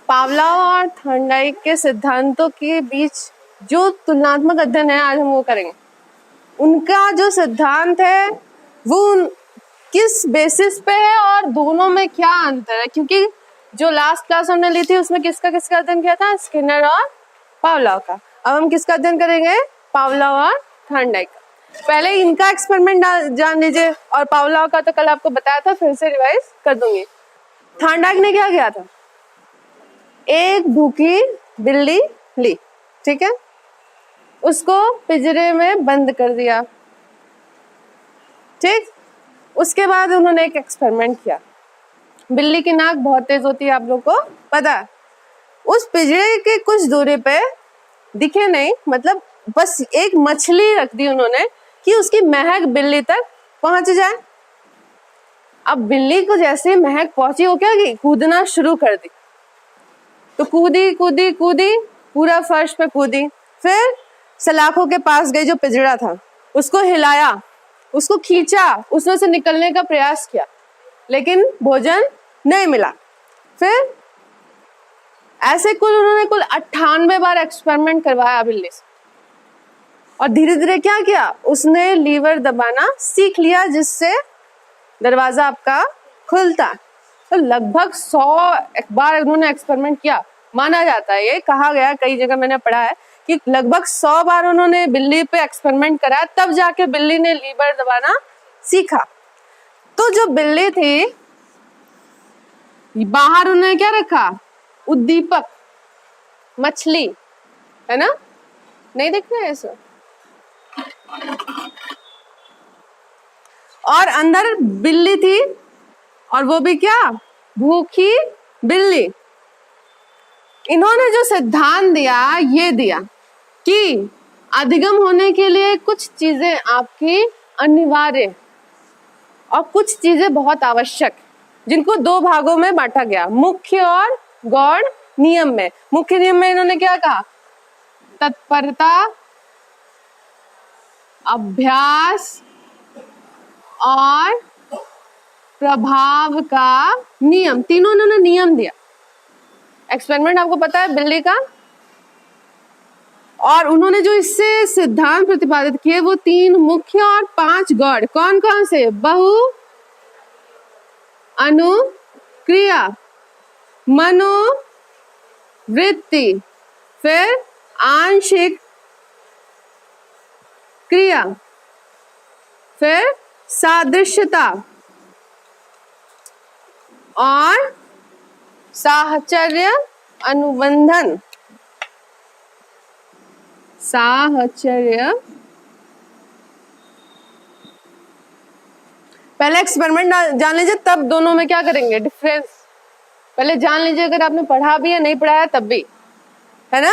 Pavlov और Thorndike के सिद्धांतों के बीच जो तुलनात्मक अध्ययन है आज हम वो करेंगे। उनका जो सिद्धांत है वो किस बेसिस पे है और दोनों में क्या अंतर है, क्योंकि जो लास्ट क्लास हमने ली थी उसमें किसका अध्ययन किया था, स्किनर और पावलोव का। अब हम किसका अध्ययन करेंगे, पावलोव और थॉर्नडाइक का। पहले इनका एक्सपेरिमेंट जान लीजिए और पावलोव का तो कल आपको बताया था, फिर से रिवाइज कर दूंगी। थॉर्नडाइक ने क्या किया था, एक भूखी बिल्ली ली, ठीक है, उसको पिंजरे में बंद कर दिया, ठीक। उसके बाद उन्होंने एक एक्सपेरिमेंट किया। बिल्ली की नाक बहुत तेज होती है, आप लोग को पता है। उस पिंजरे के कुछ दूरी पे दिखे नहीं, मतलब बस एक मछली रख दी उन्होंने कि उसकी महक बिल्ली तक पहुंच जाए। अब बिल्ली को जैसे महक पहुंची, वो क्या की, कूदना शुरू कर दी। तो कूदी कूदी कूदी पूरा फर्श पे कूदी, फिर सलाखों के पास गई जो पिंजरा था, उसको हिलाया, उसको खींचा, उसमें से निकलने का प्रयास किया, लेकिन भोजन नहीं मिला। फिर ऐसे उन्होंने कुल 98 बार एक्सपेरिमेंट करवाया बिल्ली से, और धीरे धीरे क्या किया, उसने लीवर दबाना सीख लिया, जिससे दरवाजा आपका खुलता। तो लगभग 100 बार उन्होंने एक्सपेरिमेंट किया, माना जाता है, ये कहा गया, कई जगह मैंने पढ़ा है कि लगभग 100 बार उन्होंने बिल्ली पे एक्सपेरिमेंट करा, तब जाके बिल्ली ने लीवर दबाना सीखा। तो जो बिल्ली थी, बाहर उन्होंने क्या रखा, उद्दीपक, मछली, है ना, नहीं दिख रहा है ऐसा, और अंदर बिल्ली थी, और वो भी क्या, भूखी बिल्ली। इन्होंने जो सिद्धांत दिया, ये दिया कि अधिगम होने के लिए कुछ चीजें आपकी अनिवार्य और कुछ चीजें बहुत आवश्यक, जिनको 2 भागों में बांटा गया, मुख्य और गौण नियम में। मुख्य नियम में इन्होंने क्या कहा, तत्परता, अभ्यास और प्रभाव का नियम, तीनों इन्होंने नियम दिया। एक्सपेरिमेंट आपको पता है बिल्ली का, और उन्होंने जो इससे सिद्धांत प्रतिपादित किए वो 3 मुख्य और 5 गौण। कौन कौन से, बहु अनुक्रिया, मनोवृत्ति, फिर आंशिक क्रिया, फिर सादृश्यता और साहचर्य अनुबंधन। साहचर्य, पहले एक्सपेरिमेंट जान लीजिए, तब दोनों में क्या करेंगे, डिफरेंस पहले जान लीजिए, अगर आपने पढ़ा भी है नहीं पढ़ा है तब भी, है ना।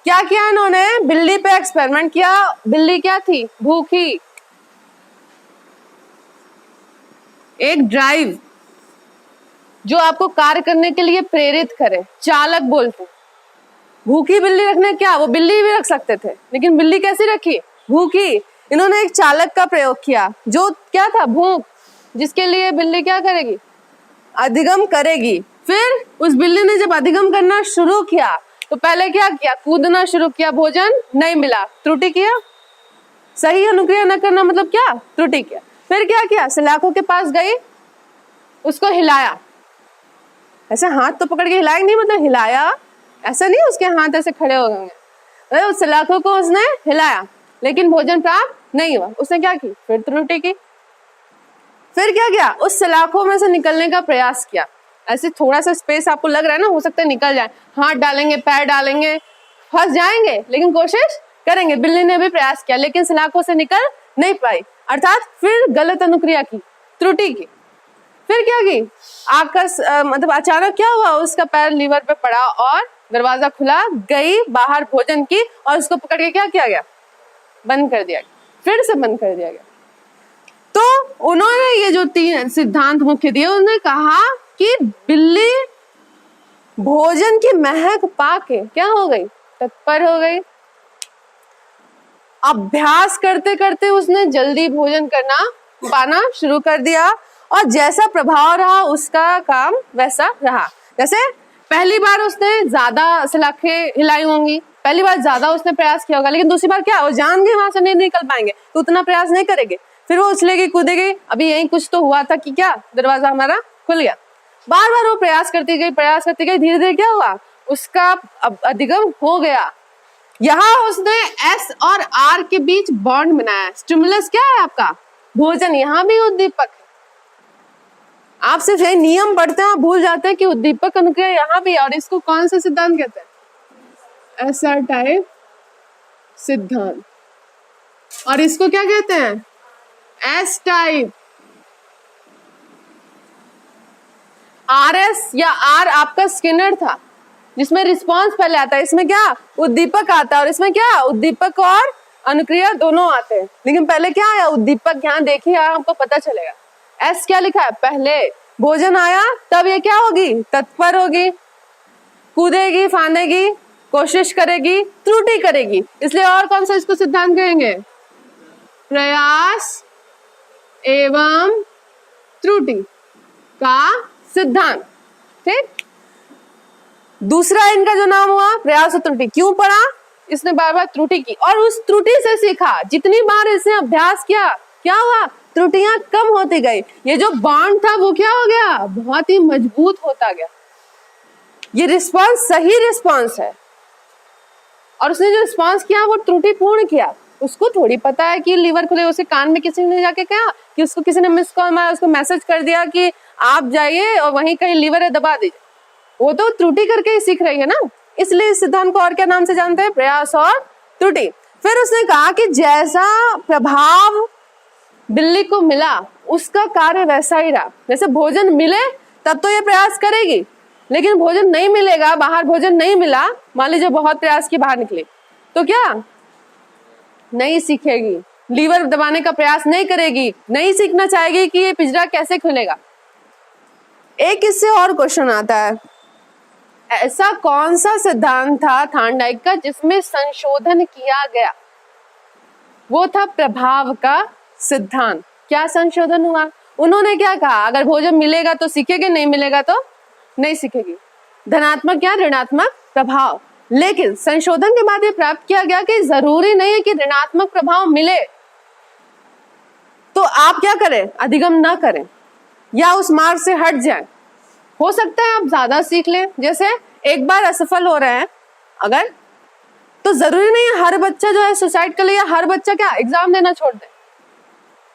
क्या किया इन्होंने, बिल्ली पे एक्सपेरिमेंट किया। बिल्ली क्या थी, भूखी, एक ड्राइव जो आपको कार्य करने के लिए प्रेरित करे, चालक बोलते हैं। भूखी बिल्ली रखने, क्या वो बिल्ली भी रख सकते थे, लेकिन बिल्ली कैसी रखी, भूखी। इन्होंने एक चालक का प्रयोग किया, जो क्या था, भूख, जिसके लिए बिल्ली क्या करेगी, अधिगम करेगी। फिर उस बिल्ली ने जब अधिगम करना शुरू किया, तो पहले क्या किया, कूदना शुरू किया, भोजन नहीं मिला, त्रुटि किया। सही अनुक्रिया न करना मतलब क्या, त्रुटि किया। फिर क्या किया, सलाखों के पास गई, उसको हिलाया, ऐसे हाथ तो पकड़ के हिलाएंगे नहीं, मतलब हिलाया, ऐसा नहीं उसके हाथ ऐसे खड़े हो गए, उस सलाखों को उसने हिलाया, लेकिन भोजन प्राप्त नहीं हुआ। उसने क्या की, फिर त्रुटि की। फिर क्या किया, उस सलाखों में से निकलने का प्रयास किया। ऐसे थोड़ा सा स्पेस आपको लग रहा है ना, हो सकता है निकल जाए, हाथ डालेंगे, पैर डालेंगे, फंस जाएंगे, लेकिन कोशिश करेंगे। बिल्ली ने भी प्रयास किया, लेकिन सलाखों से निकल नहीं पाई, अर्थात फिर गलत अनुक्रिया की, त्रुटि की। फिर क्या की, आकस मतलब अचानक क्या हुआ, उसका पैर लीवर पे पड़ा और दरवाजा खुला, गई बाहर भोजन की, और उसको पकड़ के क्या किया गया, बंद कर दिया गया, फिर से बंद कर दिया गया। तो उन्होंने ये जो 3 सिद्धांत मुख्य दिए, उन्होंने कहा कि बिल्ली भोजन की महक पाके क्या हो गई, तत्पर हो गई। अभ्यास करते करते उसने जल्दी भोजन करना पाना शुरू कर दिया और जैसा प्रभाव रहा उसका काम वैसा रहा। जैसे पहली बार उसने ज्यादा सलाखें हिलाई होंगी, पहली बार ज्यादा उसने प्रयास किया होगा, लेकिन दूसरी बार क्या, वो जान के वहां से नहीं निकल पाएंगे तो उतना प्रयास नहीं करेंगे, फिर वो उछलेगी कूदेगी। अभी यही कुछ तो हुआ था कि क्या, दरवाजा हमारा खुल गया। बार बार वो प्रयास करती गई, धीरे धीरे क्या हुआ, उसका अधिगम हो गया। यहाँ उसने एस और आर के बीच बॉन्ड बनाया। स्टिमुलस क्या है आपका, भोजन, यहाँ भी उद्दीपक है। आप सिर्फ ये नियम पढ़ते हैं, आप भूल जाते हैं कि उद्दीपक अनुक्रिया यहाँ भी है। और इसको कौन सा सिद्धांत कहते हैं, एसआर टाइप सिद्धांत। और इसको क्या कहते हैं, एस टाइप। आरएस या आर आपका स्किनर था, जिसमें रिस्पांस पहले आता है, इसमें क्या उद्दीपक आता है, और इसमें क्या उद्दीपक और अनुक्रिया दोनों आते हैं। लेकिन पहले क्या आया, उद्दीपक। यहाँ देखिए आपको पता चलेगा, एस क्या लिखा है, पहले भोजन आया तब ये क्या होगी, तत्पर होगी, कूदेगी, फांदेगी, कोशिश करेगी, त्रुटि करेगी। इसलिए और कौन सा इसको सिद्धांत कहेंगे, प्रयास एवं त्रुटि का सिद्धांत। ठीक, दूसरा इनका जो नाम हुआ प्रयास और त्रुटि। क्यों पढ़ा, इसने बार बार त्रुटि की और उस त्रुटि से सीखा। जितनी बार इसने अभ्यास किया क्या हुआ, त्रुटियां कम होती गई। ये जो बॉन्ड था वो क्या हो गया, बहुत ही मजबूत होता गया। ये रिस्पांस सही रिस्पांस है, और उसने जो रिस्पांस किया वो त्रुटिपूर्ण किया। उसको थोड़ी पता है कि लीवर खुले, उसे कान में किसी ने जाके कहा कि उसको किसी ने मिस कॉल मारा, उसको मैसेज कर दिया कि आप जाइए और वहीं कहीं लीवर है दबा दीजिए। वो तो त्रुटि करके ही सीख रही है ना। इसलिए इस सिद्धांत को और क्या नाम से जानते हैं, प्रयास और त्रुटि। फिर उसने कहा कि जैसा प्रभाव बिल्ली को मिला उसका कार्य वैसा ही रहा। जैसे भोजन मिले तब तो ये प्रयास करेगी, लेकिन भोजन नहीं मिलेगा, बाहर भोजन नहीं मिला, मान लीजिए बहुत प्रयास की बाहर निकले, तो क्या नहीं सीखेगी, लीवर दबाने का प्रयास नहीं करेगी, नहीं सीखना चाहेगी कि ये पिंजरा कैसे खुलेगा। एक इससे और क्वेश्चन आता है, ऐसा कौन सा सिद्धांत था थार्नडाइक का जिसमें संशोधन किया गया, वो था प्रभाव का सिद्धांत। क्या संशोधन हुआ, उन्होंने क्या कहा, अगर भोजन मिलेगा तो सीखेगी, नहीं मिलेगा तो नहीं सीखेगी, धनात्मक या ऋणात्मक प्रभाव। लेकिन संशोधन के बाद ये प्राप्त किया गया कि जरूरी नहीं है कि ऋणात्मक प्रभाव मिले तो आप क्या करें, अधिगम ना करें या उस मार्ग से हट जाएं। हो सकता है आप ज्यादा सीख लें, जैसे एक बार असफल हो रहे हैं अगर, तो जरूरी नहीं है हर बच्चा जो है सुसाइड कर ले, या हर बच्चा क्या एग्जाम देना छोड़ दे।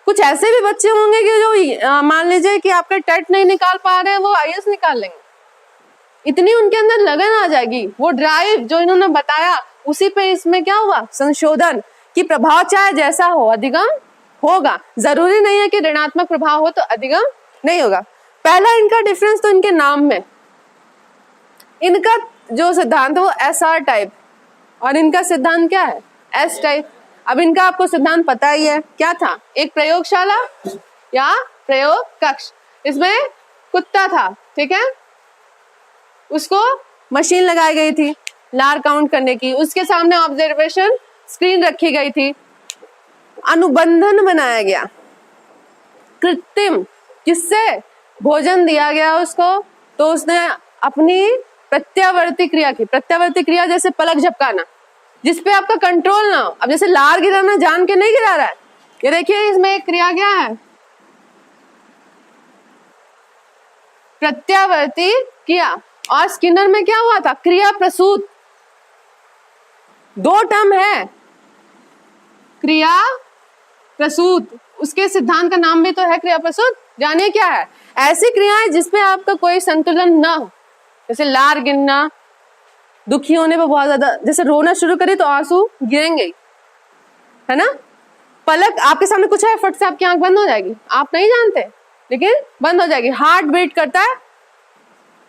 कुछ ऐसे भी बच्चे होंगे कि जो मान लीजिए कि आपका टेट नहीं निकाल पा रहे हैं, वो आईएएस निकाल लेंगे। इतनी उनके अंदर लगन आ जाएगी, वो ड्राइव जो इन्होंने बताया उसी पे इसमें क्या हुआ, संशोधन, कि प्रभाव चाहे जैसा हो अधिगम होगा। जरूरी नहीं है कि ऋणात्मक प्रभाव हो तो अधिगम नहीं होगा। पहला इनका डिफरेंस तो इनके नाम में, इनका जो सिद्धांत है वो एसआर टाइप और इनका सिद्धांत क्या है, एस टाइप। अब इनका आपको सिद्धांत पता ही है, क्या था, एक प्रयोगशाला या प्रयोग कक्ष, इसमें कुत्ता था, ठीक है, उसको मशीन लगाई गई थी लार काउंट करने की, उसके सामने ऑब्जर्वेशन स्क्रीन रखी गई थी, अनुबंधन बनाया गया कृत्रिम, किससे, भोजन दिया गया उसको, तो उसने अपनी प्रत्यावर्ती क्रिया की। प्रत्यावर्ती क्रिया जैसे पलक झपकाना, जिसपे आपका कंट्रोल ना हो। अब जैसे लार गिराना जान के नहीं गिरा रहा है, ये देखिए इसमें एक क्रिया क्या है, प्रत्यावर्ती क्रिया। और स्किनर में क्या हुआ था, क्रिया प्रसूत। दो टर्म है, क्रिया प्रसूत, उसके सिद्धांत का नाम भी तो है क्रिया प्रसूत। जानिए क्या है, ऐसी क्रियाएं जिसमें आपका कोई संतुलन ना हो, जैसे लार गिरना, दुखी होने पर बहुत ज्यादा, जैसे रोना शुरू करे तो आंसू गिरेंगे, है ना, पलक आपके सामने कुछ है, फट से आपकी आंख बंद हो जाएगी, आप नहीं जानते लेकिन बंद हो जाएगी। हार्ट बीट करता है,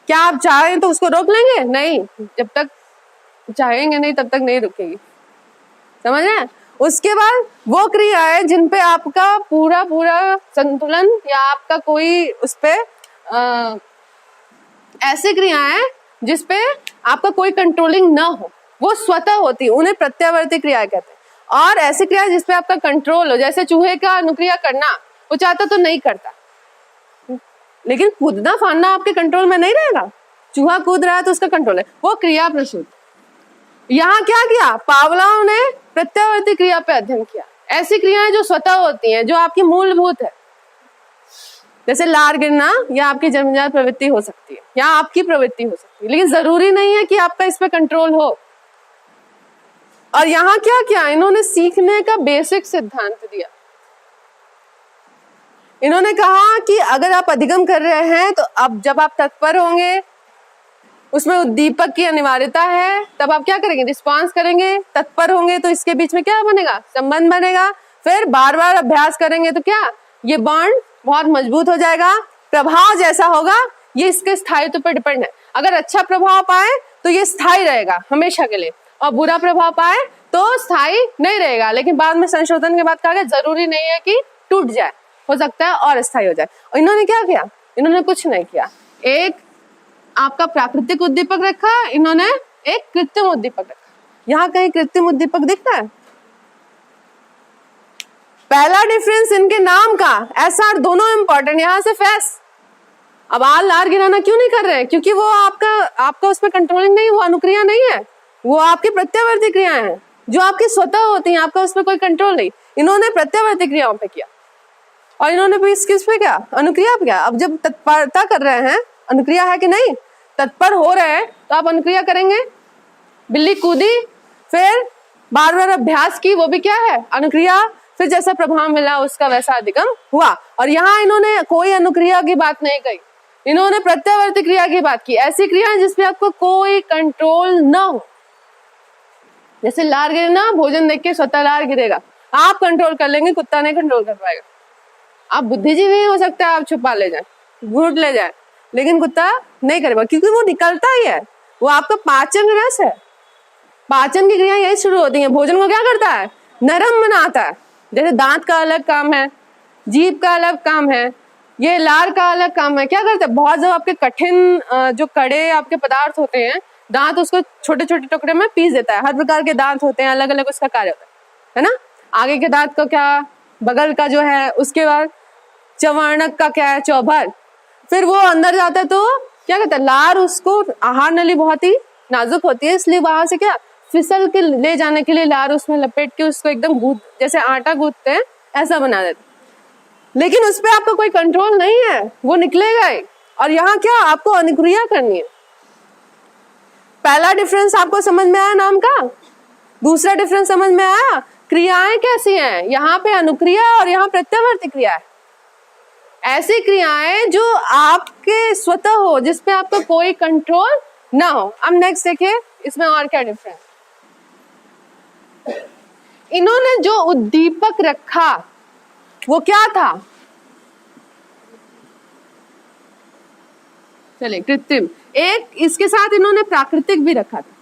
क्या आप चाहें तो उसको रोक लेंगे, नहीं, जब तक चाहेंगे नहीं तब तक नहीं रुकेगी, समझ रहे हैं। उसके बाद वो क्रिया है जिन पे आपका पूरा पूरा संतुलन या आपका कोई उस पे ऐसी क्रियाएं जिसपे आपका कोई कंट्रोलिंग ना हो, वो स्वतः होती है, उन्हें प्रत्यावर्ती क्रियाएं कहते हैं। और ऐसी क्रिया जिसपे आपका कंट्रोल हो, जैसे चूहे का अनुक्रिया करना, वो चाहता तो नहीं करता, लेकिन कूदना फाड़ना आपके कंट्रोल में नहीं रहेगा। चूहा कूद रहा है तो उसका कंट्रोल है, वो क्रिया प्रसूत। यहाँ क्या किया, पावलोव ने प्रत्यावर्ती क्रिया पे अध्ययन किया। ऐसी क्रियाएं जो स्वतः होती हैं, जो आपकी मूलभूत है, जैसे लार गिरना, या आपकी जन्मजात प्रवृत्ति हो सकती है, या आपकी प्रवृत्ति हो सकती है, लेकिन जरूरी नहीं है कि आपका इस पे कंट्रोल हो। और यहाँ क्या किया, इन्होंने सीखने का बेसिक सिद्धांत दिया। इन्होंने कहा कि अगर आप अधिगम कर रहे हैं तो अब जब आप तत्पर होंगे, उसमें उद्दीपक की अनिवार्यता है, तब आप क्या करेंगे, रिस्पॉन्स करेंगे। तत्पर होंगे तो इसके बीच में क्या बनेगा, संबंध बनेगा। फिर बार बार अभ्यास करेंगे तो क्या, ये बॉन्ड बहुत मजबूत हो जाएगा। प्रभाव जैसा होगा ये इसके स्थायित्व पर डिपेंड है। अगर अच्छा प्रभाव पाए तो ये स्थायी रहेगा हमेशा के लिए, और बुरा प्रभाव पाए तो स्थायी नहीं रहेगा। लेकिन बाद में संशोधन के बाद कहा गया जरूरी नहीं है कि टूट जाए, हो सकता है और स्थायी हो जाए। और इन्होंने क्या किया, इन्होंने कुछ नहीं किया, एक आपका प्राकृतिक उद्दीपक रखा, इन्होंने एक कृत्रिम उद्दीपक रखा। यहाँ कहीं कृत्रिम उद्दीपक दिखता है? पहला डिफरेंस इनके नाम का, एस आर दोनों इंपॉर्टेंट, यहाँ से फेस। अब आर लार गिराना क्यों नहीं कर रहे हैं, क्योंकि वो आपका उस पर कंट्रोलिंग नहीं, वो अनुक्रिया नहीं है, वो आपकी प्रत्यावर्ती क्रियाएं हैं जो आपकी स्वतः होती हैं, आपका उस पर कोई कंट्रोल नहीं। इन्होंने प्रत्यावर्ती क्रियाओं पे किया, और इन्होंने भी किस पे किया, अनुक्रिया पे किया। अब जब तत्परता कर रहे हैं, अनुक्रिया है कि नहीं, तत्पर हो रहे हैं, तो आप अनुक्रिया करेंगे। बिल्ली कूदी, फिर बार बार अभ्यास की, वो भी क्या है, अनुक्रिया। फिर जैसा प्रभाव मिला उसका वैसा अधिगम हुआ। और यहाँ इन्होंने कोई अनुक्रिया की बात नहीं कही, इन्होंने प्रत्यावर्ती क्रिया की बात की। ऐसी क्रिया जिसपे आपको कोई कंट्रोल न हो, जैसे लार गिरना, भोजन देख के स्वतः लार गिरेगा, आप कंट्रोल कर लेंगे, कुत्ता नहीं कंट्रोल कर पाएगा। आप बुद्धिजीवी हो सकता है, आप छुपा ले जाए, घूट ले जाए, लेकिन कुत्ता नहीं करेगा, क्योंकि वो निकलता ही है, वो आपका पाचन रस है। पाचन की क्रिया यही शुरू होती है। भोजन को क्या करता है, नरम बनाता है। जैसे दांत का अलग काम है, जीभ का अलग काम है, ये लार का अलग काम है। क्या करता है, बहुत जब आपके कठिन जो कड़े आपके पदार्थ होते हैं, दांत उसको छोटे छोटे टुकड़े में पीस देता है। हर प्रकार के दांत होते हैं, अलग अलग उसका कार्य होता है ना। आगे के दांत का क्या, बगल का जो है, उसके बाद चवर्णक का क्या है, चौभर। फिर वो अंदर जाता है तो क्या कहता है, लार, उसको आहार नली बहुत ही नाजुक होती है, इसलिए वहां से क्या फिसल के ले जाने के लिए लार उसमें लपेट के उसको एकदम गूंद, जैसे आटा गूंदते हैं ऐसा बना देते। लेकिन उस पर आपका कोई कंट्रोल नहीं है, वो निकलेगा ही। और यहाँ क्या, आपको अनुक्रिया करनी है। पहला डिफरेंस आपको समझ में आया नाम का। दूसरा डिफरेंस समझ में आया, क्रियाएं कैसी हैं, यहाँ पे अनुक्रिया और यहाँ प्रत्यावर्ती क्रिया है। ऐसी क्रियाएं जो आपके स्वतः हो, जिसपे आपका कोई कंट्रोल ना हो। अब नेक्स्ट देखिए, इसमें और क्या डिफरेंस। इन्होंने जो उद्दीपक रखा वो क्या था, चलिए कृत्रिम, एक इसके साथ इन्होंने प्राकृतिक भी रखा था।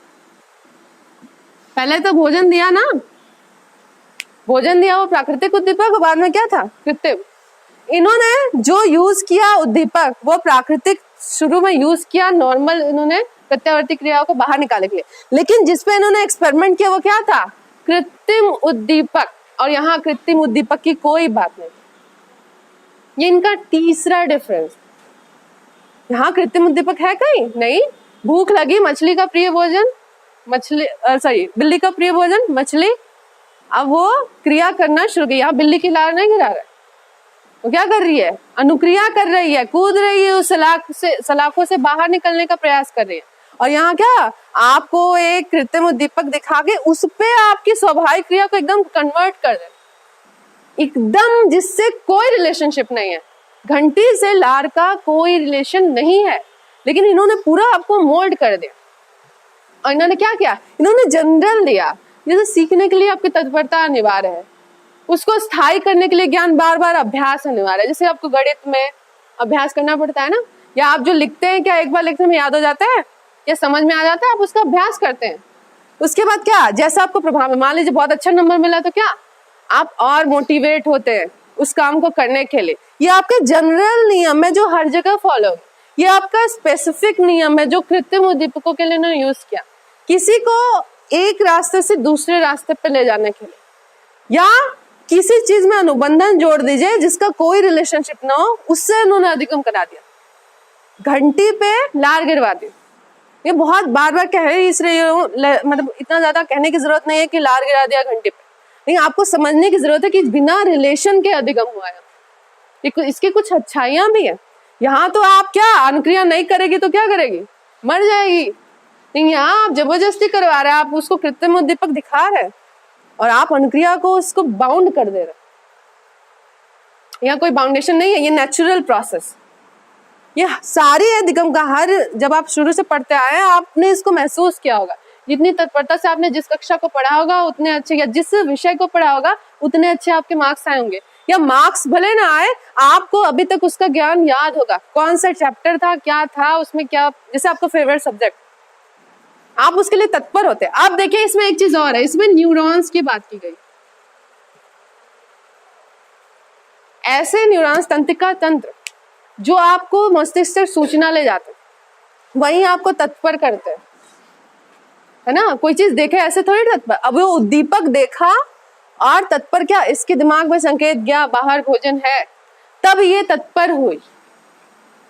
पहले तो भोजन दिया ना, भोजन दिया वो प्राकृतिक उद्दीपक, बाद में क्या था, कृत्रिम। इन्होंने जो यूज किया उद्दीपक वो प्राकृतिक शुरू में यूज किया, नॉर्मल इन्होंने प्रत्यावर्ती क्रियाओं को बाहर निकालने के लिए। लेकिन जिसपे इन्होंने एक्सपेरिमेंट किया वो क्या था, कृत्रिम उद्दीपक। और यहाँ कृत्रिम उद्दीपक की कोई बात नहीं। ये इनका तीसरा डिफरेंस। यहाँ कृत्रिम उद्दीपक है कहीं नहीं। भूख लगी, मछली का प्रिय भोजन, बिल्ली का प्रिय भोजन मछली, अब वो क्रिया करना शुरू की। यहाँ बिल्ली की लार नहीं गिरा रहा, वो क्या कर रही है, अनुक्रिया कर रही है, कूद रही है, उस सलाखों से बाहर निकलने का प्रयास कर रही है। और यहाँ क्या, आपको एक कृत्रिम उद्दीपक दिखा के उस पे आपकी स्वाभाविक क्रिया को एकदम कन्वर्ट कर दे, एकदम, जिससे कोई रिलेशनशिप नहीं है। घंटी से लार का कोई रिलेशन नहीं है, लेकिन इन्होंने पूरा आपको मोल्ड कर दिया। और इन्होंने क्या किया, इन्होंने जनरल दिया। जैसे सीखने के लिए आपकी तत्परता अनिवार्य है, उसको स्थायी करने के लिए ज्ञान बार बार अभ्यास अनिवार्य है। जैसे आपको गणित में अभ्यास करना पड़ता है ना, या आप जो लिखते हैं, क्या एक बार लिखने में याद हो जाता है या समझ में आ जाता है, आप उसका अभ्यास करते हैं। उसके बाद क्या, जैसा आपको प्रभाव, मान लीजिए बहुत अच्छा नंबर मिला तो क्या, आप और मोटिवेट होते हैं उस काम को करने के लिए। ये आपके जनरल नियम है जो हर जगह फॉलो। ये आपका स्पेसिफिक नियम है जो कृत्रिम उद्दीपकों के लिए इन्होंने यूज किया, किसी को एक रास्ते से दूसरे रास्ते पे ले जाने के लिए, या किसी चीज में अनुबंधन जोड़ दीजिए जिसका कोई रिलेशनशिप ना हो, उससे उन्होंने अधिगम करा दिया। घंटी पे लार गिरवा दी, ये बहुत बार बार कह रही, इसलिए मतलब इतना ज्यादा कहने की जरूरत नहीं है कि लार गिरा दिया घंटी पे, लेकिन आपको समझने की जरूरत है कि बिना रिलेशन के अधिगम हुआ है। इसकी कुछ अच्छाइयां भी है। यहाँ तो आप क्या अनुक्रिया नहीं करेगी तो क्या करेगी, मर जाएगी, लेकिन यहाँ आप जबरदस्ती करवा रहे हैं, आप उसको कृत्रिम उद्दीपक दिखा रहे हैं और आप अनुक्रिया को उसको बाउंड कर दे रहे। यहाँ कोई बाउंडेशन नहीं है, ये नेचुरल प्रोसेस, ये सारी अधिगम का हर, जब आप शुरू से पढ़ते आए हैं आपने इसको महसूस किया होगा। जितनी तत्परता से आपने जिस कक्षा को पढ़ा होगा उतने अच्छे, या जिस विषय को पढ़ा होगा उतने अच्छे आपके मार्क्स आए होंगे, या मार्क्स भले ना आए आपको अभी तक उसका ज्ञान याद होगा, कौन सा चैप्टर था, क्या था उसमें, क्या जैसे आपका फेवरेट सब्जेक्ट, आप उसके लिए तत्पर होते हैं। अब देखिए इसमें एक चीज और है, इसमें न्यूरॉन्स की बात की गई। ऐसे न्यूरॉन्स, तंत्रिका तंत्र जो आपको मस्तिष्क से सूचना ले जाते, वही आपको तत्पर करते हैं, है ना। कोई चीज देखे ऐसे थोड़ी तत्पर, अब वो उद्दीपक देखा और तत्पर, क्या इसके दिमाग में संकेत गया बाहर भोजन है, तब ये तत्पर हुई।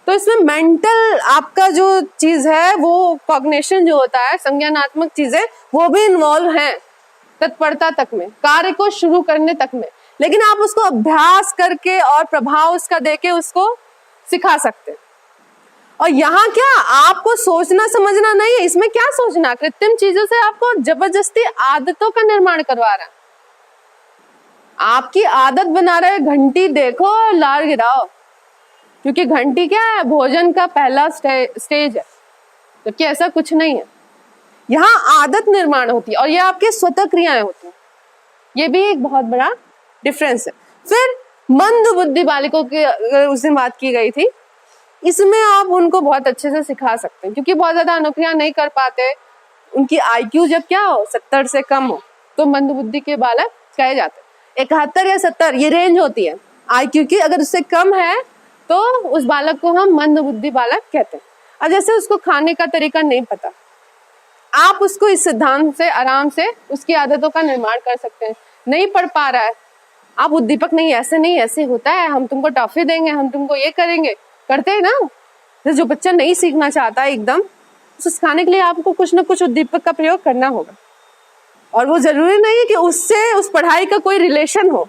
तो इसमें मेंटल आपका जो चीज है, वो कॉग्निशन जो होता है, संज्ञानात्मक चीजें, वो भी इन्वॉल्व हैं तत्परता तक में, कार्य को शुरू करने तक में, लेकिन आप उसको अभ्यास करके और प्रभाव उसका देके उसको सिखा सकते हैं। और यहाँ क्या आपको सोचना समझना नहीं है, इसमें क्या सोचना, कृत्रिम चीजों से आपको जबरदस्ती आदतों का निर्माण करवा रहा है, आपकी आदत बना रहे, घंटी देखो और लार गिराओ, क्योंकि घंटी क्या है, भोजन का पहला स्टेज है, जबकि ऐसा कुछ नहीं है। यहाँ आदत निर्माण होती है और ये आपकी स्वतः क्रियाएं होती हैं, ये भी एक बहुत बड़ा डिफरेंस है। फिर मंद बुद्धि बालकों की उस दिन बात की गई थी, इसमें आप उनको बहुत अच्छे से सिखा सकते हैं, क्योंकि बहुत ज्यादा अनुक्रिया नहीं कर पाते, उनकी IQ जब क्या हो 70 से कम हो तो मंद बुद्धि के बालक कहे जाते हैं। 71 या 70 ये रेंज होती है IQ की, अगर उससे कम है तो उस बालक को हम मंद बुद्धि बालक कहते हैं। और जैसे उसको खाने का तरीका नहीं पता, आप उसको इस सिद्धांत से आराम से उसकी आदतों का निर्माण कर सकते हैं। नहीं पढ़ पा रहा है, आप उद्दीपक नहीं, ऐसे होता है, हम तुमको टॉफी देंगे, हम तुमको ये करेंगे, करते हैं ना। जो बच्चा नहीं सीखना चाहता है एकदम, उसे सिखाने के लिए आपको कुछ ना कुछ उद्दीपक का प्रयोग करना होगा, और वो जरूरी नहीं है कि उससे उस पढ़ाई का कोई रिलेशन हो।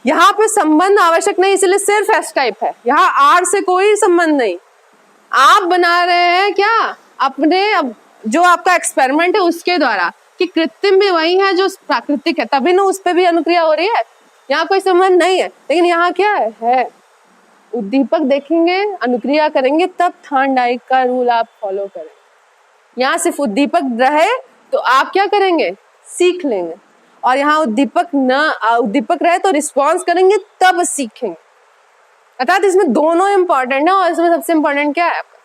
यहाँ पे संबंध आवश्यक नहीं, इसलिए सिर्फ एस टाइप है, यहाँ आर से कोई संबंध नहीं। आप बना रहे हैं क्या अपने, जो आपका एक्सपेरिमेंट है उसके द्वारा, कि कृत्रिम भी वही है जो प्राकृतिक है, तभी ना उस पर भी अनुक्रिया हो रही है, यहाँ कोई संबंध नहीं है। लेकिन यहाँ क्या है, उद्दीपक देखेंगे, अनुक्रिया करेंगे, तब थॉर्नडाइक का रूल आप फॉलो करें। यहाँ सिर्फ उद्दीपक रहे तो आप क्या करेंगे, सीख लेंगे, और यहाँ उद्दीपक रहे तो रिस्पॉन्स करेंगे, तब सीखेंगे। अर्थात इसमें दोनों इंपॉर्टेंट है, और इसमें सबसे इंपॉर्टेंट क्या है आपका,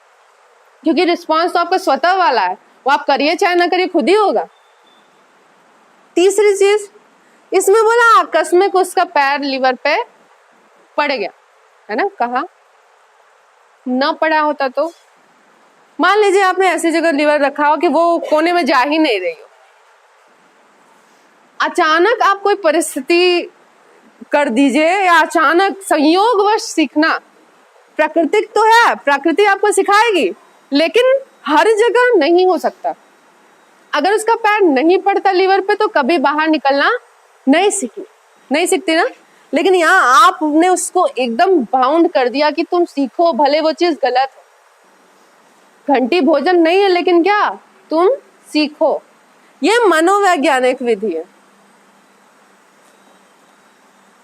क्योंकि रिस्पॉन्स तो आपका स्वतः वाला है, वो आप करिए चाहे ना करिए खुद ही होगा। तीसरी चीज इसमें बोला आकस्मिक उसका पैर लीवर पे पड़ गया, है ना, कहा ना पड़ा होता तो, मान लीजिए आपने ऐसी जगह लीवर रखा हो कि वो कोने में जा ही नहीं रही हो, अचानक आप कोई परिस्थिति कर दीजिए, या अचानक संयोगवश सीखना, प्राकृतिक तो है, प्रकृति आपको सिखाएगी, लेकिन हर जगह नहीं हो सकता। अगर उसका पैर नहीं पड़ता लीवर पे तो कभी बाहर निकलना नहीं सीखती ना। लेकिन यहाँ आपने उसको एकदम बाउंड कर दिया कि तुम सीखो, भले वो चीज गलत हो, घंटी भोजन नहीं है, लेकिन क्या तुम सीखो। ये मनोवैज्ञानिक विधि है,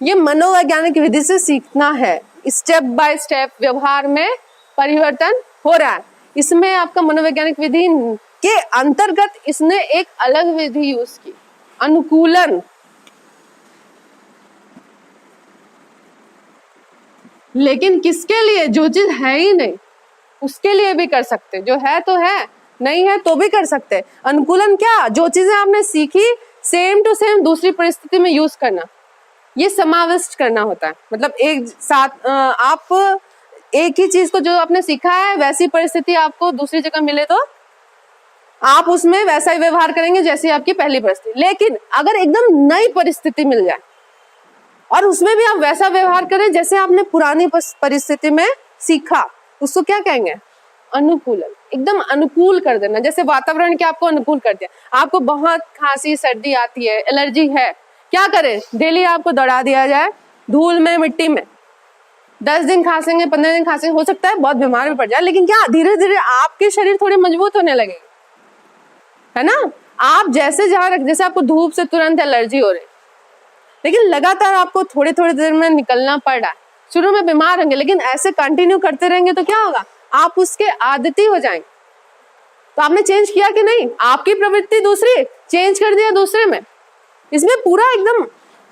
ये मनोवैज्ञानिक विधि से सीखना है, स्टेप बाय स्टेप व्यवहार में परिवर्तन हो रहा है। इसमें आपका मनोवैज्ञानिक विधि के अंतर्गत इसने एक अलग विधि यूज की, अनुकूलन। लेकिन किसके लिए, जो चीज है ही नहीं उसके लिए भी कर सकते, जो है तो है, नहीं है तो भी कर सकते। अनुकूलन क्या, जो चीजें आपने सीखी सेम टू सेम दूसरी परिस्थिति में यूज करना, ये समाविष्ट करना होता है। मतलब एक साथ आप एक ही चीज को जो आपने सीखा है वैसी परिस्थिति आपको दूसरी जगह मिले तो आप उसमें वैसा ही व्यवहार करेंगे जैसी आपकी पहली परिस्थिति। लेकिन अगर एकदम नई परिस्थिति मिल जाए और उसमें भी आप वैसा व्यवहार करें जैसे आपने पुरानी परिस्थिति में सीखा, उसको क्या कहेंगे? अनुकूलन। एकदम अनुकूल कर देना, जैसे वातावरण के आपको अनुकूल कर दिया। आपको बहुत खांसी सर्दी आती है, एलर्जी है, क्या करें? डेली आपको दौड़ा दिया जाए धूल में मिट्टी में, 10 दिन खांसेंगे 15 दिन खांसेंगे, हो सकता है बहुत बीमार भी पड़ जाए, लेकिन क्या धीरे धीरे आपके शरीर थोड़े मजबूत होने लगेंगे, है ना? आप जैसे आपको धूप से तुरंत एलर्जी हो रही, लेकिन लगातार आपको थोड़ी थोड़ी देर में निकलना पड़ रहा है, शुरू में बीमार होंगे, लेकिन ऐसे कंटिन्यू करते रहेंगे तो क्या होगा? आप उसके आदती हो जाएंगे। तो आपने चेंज किया कि नहीं? आपकी प्रवृत्ति दूसरी, चेंज कर दिया दूसरे में। इसमें पूरा एकदम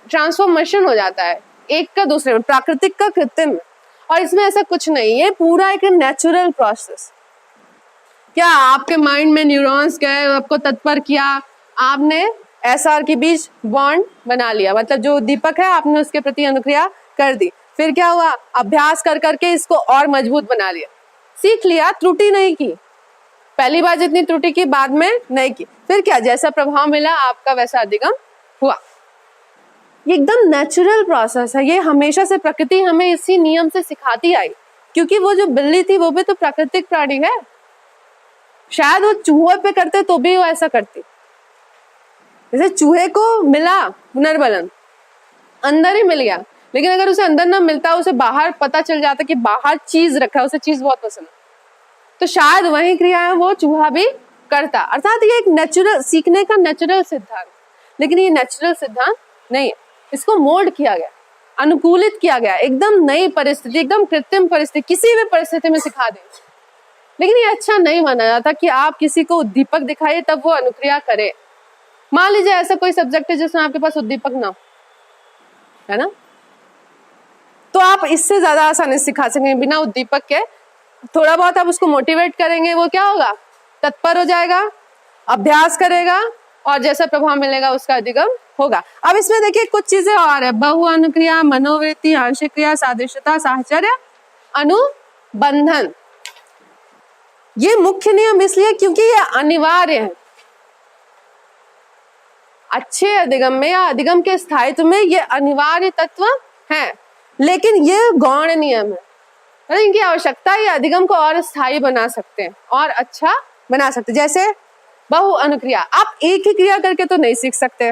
ट्रांसफॉर्मेशन हो जाता है, एक का दूसरे में, प्राकृतिक का कृत्रिम में। और इसमें ऐसा कुछ नहीं, ये पूरा एक नेचुरल प्रोसेस। क्या आपके माइंड में न्यूरॉन्स गए, आपको तत्पर किया, आपने एसआर के बीच बॉन्ड बना लिया, मतलब जो दीपक है आपने उसके प्रति अनुक्रिया कर दी। फिर क्या हुआ? अभ्यास कर करके इसको और मजबूत बना लिया, सीख लिया, त्रुटि नहीं की। पहली बार जितनी त्रुटि की बाद में नहीं की। फिर क्या? जैसा प्रभाव मिला आपका वैसा अधिगम हुआ। ये एकदम नेचुरल प्रोसेस है, ये हमेशा से प्रकृति हमें इसी नियम से सिखाती आई, क्योंकि वो जो बिल्ली थी वो भी तो प्राकृतिक प्राणी है। शायद वो चूहे पे करते तो भी वो ऐसा करती। जैसे चूहे को मिला पुनर्बलन, अंदर ही मिल गया, लेकिन अगर उसे अंदर ना मिलता, उसे बाहर पता चल जाता कि बाहर चीज रखा है, उसे चीज बहुत पसंद है, तो शायद वही क्रियाएं वो चूहा भी करता। अर्थात ये एक नेचुरल सीखने का नेचुरल सिद्धांत, लेकिन ये नेचुरल सिद्धांत नहीं है, इसको मोल्ड किया गया, अनुकूलित किया गया, एकदम नई परिस्थिति, एकदम कृत्रिम परिस्थिति, किसी भी परिस्थिति में सिखा दे। लेकिन ये अच्छा नहीं माना जाता कि आप किसी को उद्दीपक दिखाइए तब वो अनुक्रिया करे। मान लीजिए ऐसा कोई सब्जेक्ट है जिसमें आपके पास उद्दीपक ना हो, है ना, तो आप इससे ज्यादा आसानी से सिखा सकेंगे बिना उद्दीपक के। थोड़ा बहुत आप उसको मोटिवेट करेंगे, वो क्या होगा? तत्पर हो जाएगा, अभ्यास करेगा और जैसा प्रभाव मिलेगा उसका अधिगम होगा। अब इसमें देखिए कुछ चीजें और है, बहु अनुक्रिया, मनोवृत्ति, आंशिक क्रिया, सादृश्यता, साहचर्य, अनुबंधन। ये मुख्य नियम इसलिए क्योंकि ये अनिवार्य है। अच्छे अधिगम में या अधिगम के स्थायित्व में ये अनिवार्य तत्व है, लेकिन ये गौण नियम है। इनकी आवश्यकता ये अधिगम को और स्थायी बना सकते हैं और अच्छा बना सकते हैं। जैसे बहु अनुक्रिया, आप एक ही क्रिया करके तो नहीं सीख सकते।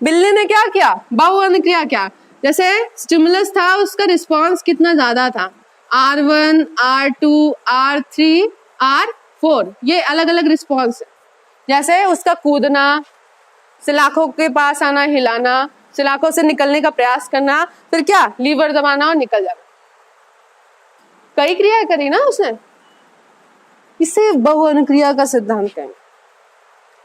बिल्ली ने क्या किया? बहु अनुक्रिया किया। जैसे स्टिमुलस था, उसका रिस्पॉन्स कितना ज्यादा था, R1, R2, R3, R4, ये अलग अलग रिस्पॉन्स है। जैसे उसका कूदना, सलाखों के पास आना, हिलाना, सलाखों से निकलने का प्रयास करना, फिर क्या? लीवर दबाना और निकल जाना। कई क्रियाएं करी ना उसने, इसे बहु अनुक्रिया का सिद्धांत कहेंगे।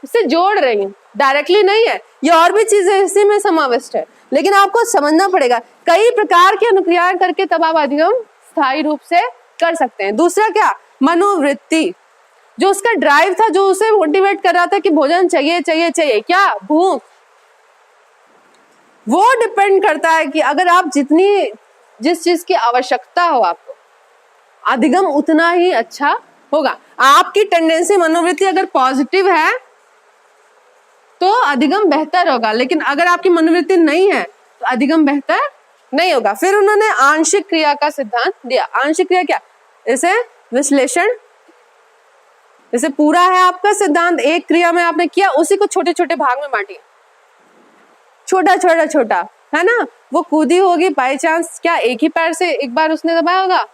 इसे जोड़ रही है, डायरेक्टली नहीं है, ये और भी चीजें इसी में समाविष्ट है, लेकिन आपको समझना पड़ेगा कई प्रकार की अनुक्रियाएं करके तब आप अधिगम स्थायी रूप से कर सकते हैं। दूसरा क्या? मनोवृत्ति, जो उसका ड्राइव था, जो उसे मोटिवेट कर रहा था कि भोजन चाहिए चाहिए चाहिए, क्या? भूख। वो डिपेंड करता है कि अगर आप जिस चीज की आवश्यकता हो आपको, अधिगम उतना ही अच्छा होगा। आपकी टेंडेंसी, मनोवृत्ति अगर पॉजिटिव है तो अधिगम बेहतर होगा, लेकिन अगर आपकी मनोवृत्ति नहीं है तो अधिगम बेहतर नहीं होगा। फिर उन्होंने आंशिक क्रिया का सिद्धांत दिया। आंशिक क्रिया क्या? जैसे विश्लेषण, जैसे पूरा है आपका सिद्धांत, एक क्रिया में आपने किया, उसी को छोटे छोटे भाग में बांटिए, छोटा छोटा छोटा, है ना। वो कूदी होगी बाई चांस, क्या एक ही पैर से एक बार उसने दबाया होगा,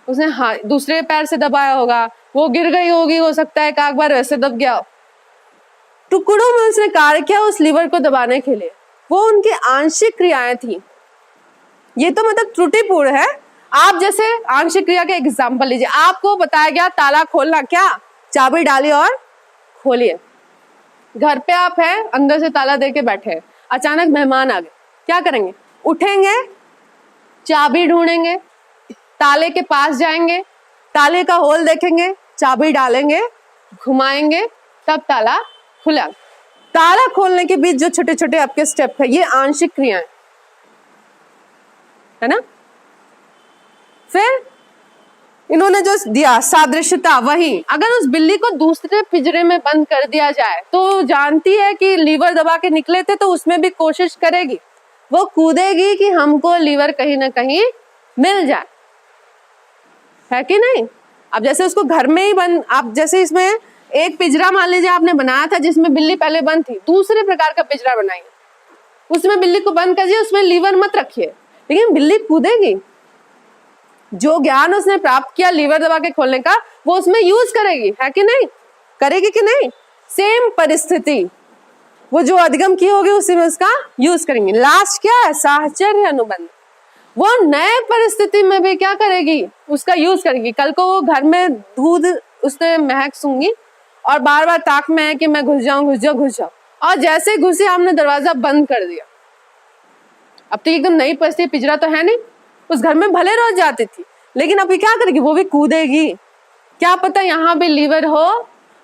उसने हाँ दूसरे पैर से दबाया होगा, वो गिर गई होगी, हो सकता है एक बार वैसे दब गया। टुकड़ों में उसने कार्य किया उस लीवर को दबाने के लिए, वो उनकी आंशिक क्रियाएं थी। ये तो मतलब त्रुटिपूर्ण है। आप जैसे आंशिक क्रिया के एग्जाम्पल लीजिए, आपको बताया गया ताला खोलना, क्या? चाबी डालिए और खोलिए। घर पे आप हैं, अंदर से ताला दे के बैठे हैं, अचानक मेहमान आ गए, क्या करेंगे? उठेंगे, चाबी ढूंढेंगे, ताले के पास जाएंगे, ताले का होल देखेंगे, चाबी डालेंगे, घुमाएंगे, तब ताला खुला। ताला खोलने के बीच जो छोटे छोटे आपके स्टेप है, ये आंशिक क्रियाएं है ना। फिर इन्होंने जो दिया सादृश्यता, वही अगर उस बिल्ली को दूसरे पिंजरे में बंद कर दिया जाए तो जानती है कि लीवर दबा के निकले थे, तो उसमें भी कोशिश करेगी, वो कूदेगी कि हमको लीवर कहीं ना कहीं मिल जाए, है कि नहीं। अब जैसे उसको घर में ही बंद, आप जैसे इसमें एक पिंजरा मान लीजिए आपने बनाया था जिसमें बिल्ली पहले बंद थी, दूसरे प्रकार का पिंजरा बनाइए, उसमें बिल्ली को बंद करिए, उसमें लीवर मत रखिए, लेकिन बिल्ली कूदेगी। जो ज्ञान उसने प्राप्त किया लीवर दबा के खोलने का, वो उसमें यूज करेगी, है कि नहीं, करेगी कि नहीं। सेम परिस्थिति, वो जो अधिगम की होगी उसी में उसका यूज करेंगे। लास्ट क्या है, साहचर्य अनुबंध, वो नए परिस्थिति में भी क्या करेगी, उसका यूज करेगी। कल को वो घर में दूध उसने महक सूंगी और बार बार ताक में है कि मैं घुस जाऊं, और जैसे घुसी आपने दरवाजा बंद कर दिया। अब तो एकदम नई परिस्थिति, पिंजरा तो है नहीं, उस घर में भले रोज जाती थी, लेकिन अभी क्या करेगी, वो भी कूदेगी, क्या पता यहाँ भी लीवर हो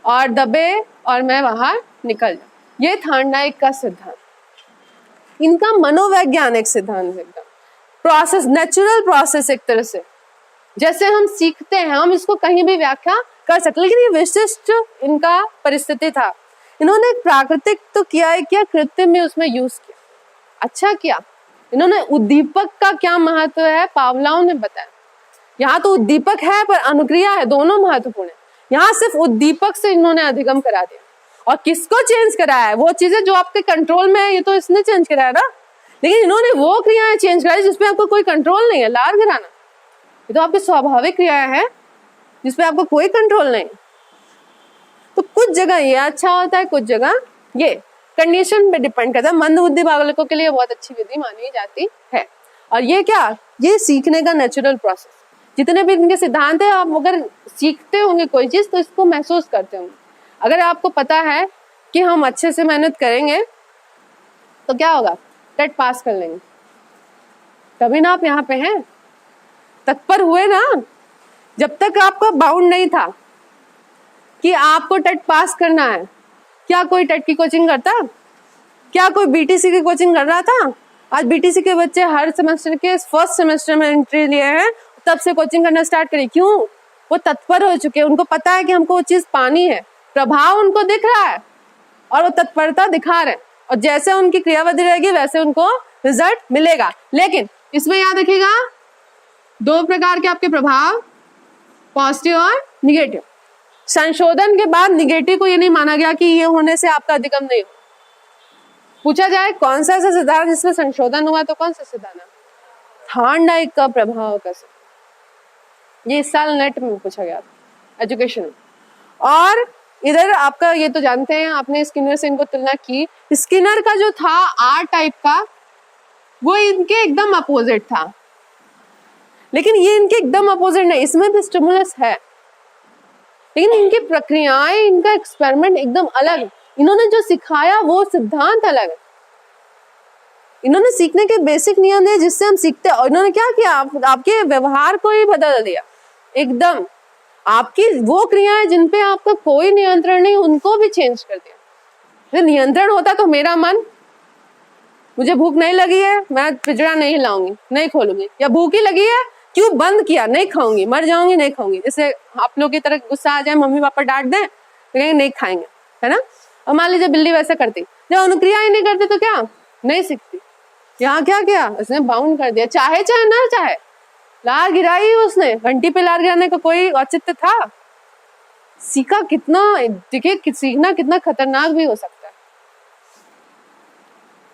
और दबे और मैं बाहर निकल जाऊं। ये थार्डनाइक का सिद्धांत, इनका मनोवैज्ञानिक सिद्धांत है, एकदम प्रोसेस, नेचुरल प्रोसेस। एक तरह से जैसे हम सीखते हैं, हम इसको कहीं भी व्याख्या कर सकते, लेकिन ये विशिष्ट इनका परिस्थिति था। इन्होंने प्राकृतिक तो किया है, क्या कृत्रिम में उसमें यूज किया, अच्छा किया। इन्होंने उद्दीपक का क्या महत्व है पावलोव ने बताया। यहाँ तो उद्दीपक है पर अनुक्रिया है, दोनों महत्वपूर्ण है। यहाँ सिर्फ उद्दीपक से इन्होंने अधिगम करा दिया, और किसको चेंज कराया है, वो चीजें जो आपके कंट्रोल में है, ये तो इसने चेंज कराया ना, लेकिन इन्होंने वो क्रियाएं चेंज कराई जिसपे आपको कोई कंट्रोल नहीं है। लार गिराना ये तो आपकी स्वाभाविक क्रियाएं है जिसपे आपको कोई कंट्रोल नहीं। तो कुछ जगह ये अच्छा होता है, कुछ जगह ये कंडीशन पे डिपेंड करता है। मंदबुद्धि बालकों के लिए बहुत अच्छी विधि मानी जाती है। और ये क्या, ये सीखने का नेचुरल प्रोसेस, जितने भी इनके सिद्धांत है, आप अगर सीखते होंगे कोई चीज तो इसको महसूस करते होंगे। अगर आपको पता है कि हम अच्छे से मेहनत करेंगे तो क्या होगा, टेट पास कर लेंगे, तभी ना आप यहाँ पे हैं, तत्पर हुए ना। जब तक आपका बाउंड नहीं था कि आपको टेट पास करना है, क्या कोई टेट की कोचिंग करता, क्या कोई बीटीसी की कोचिंग कर रहा था। आज बीटीसी के बच्चे हर सेमेस्टर के फर्स्ट सेमेस्टर में एंट्री लिए हैं, तब से कोचिंग करना स्टार्ट करी। क्यों, वो तत्पर हो चुके हैं, उनको पता है कि हमको वो चीज पानी है, प्रभाव उनको दिख रहा है और वो तत्परता दिखा रहे हैं, और जैसे उनकी क्रियाविधि रहेगी वैसे उनको रिजल्ट मिलेगा। लेकिन इसमें याद रखिएगा, दो प्रकार के आपके प्रभाव, पॉजिटिव और निगेटिव। संशोधन के बाद निगेटिव को ये नहीं माना गया कि ये होने से आपका अधिगम नहीं हो। पूछा जाए कौन सा ऐसा सिद्धांत जिसमें संशोधन हुआ, तो कौन सा सिद्धांत है, थार्डनाइक का प्रभाव का सिद्धांत। ये इस साल नेट में पूछा गया था एजुकेशन। और इधर आपका ये तो जानते हैं, आपने स्किनर से इनको तुलना की। स्किनर का जो था आर टाइप का, वो इनके एकदम अपोजिट था, लेकिन ये इनके एकदम अपोजिट नहीं, इसमें भी स्टिमुलस है, लेकिन इनकी प्रक्रियाएं, इनका एक्सपेरिमेंट एकदम अलग है। इन्होंने जो सिखाया वो सिद्धांत अलग है। इन्होंने सीखने के बेसिक नियम दिए जिससे हम सीखते हैं, और इन्होंने क्या किया, आपके व्यवहार को ही बदल दिया एकदम। आपकी वो क्रियाएं जिन पे आपका कोई नियंत्रण नहीं, उनको भी चेंज कर दिया। नियंत्रण होता तो मेरा मन, मुझे भूख नहीं लगी है, मैं पिंजरा नहीं हिलाऊंगी, नहीं खोलूंगी, या भूख ही लगी है, क्यों बंद किया, नहीं खाऊंगी, मर जाऊंगी, नहीं खाऊंगी। जैसे आप लोग की तरह गुस्सा आ जाए, मम्मी पापा डांट दें तो कहेंगे नहीं खाएंगे, है ना। और मान लीजिए बिल्ली वैसा करती, जब अनुक्रिया ही नहीं करती तो क्या, नहीं सीखती। यहाँ क्या किया, उसने बाउंड कर दिया, चाहे चाहे ना चाहे, लार गिराई उसने, घंटी पे लार गिराने का कोई औचित्य था। सीखा कितना, देखिए सीखना कितना खतरनाक भी हो सकता है।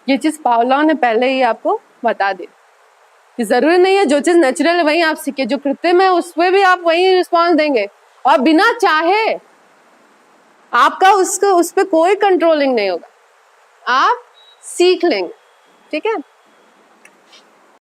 ये चीज पावलोव ने पहले ही आपको बता दी कि जरूरी नहीं है जो चीज नेचुरल है वही आप सीखे, जो कृत्रिम है उस पर भी आप वही रिस्पॉन्स देंगे, और बिना चाहे आपका उस पर कोई कंट्रोलिंग नहीं होगा, आप सीख लेंगे, ठीक है।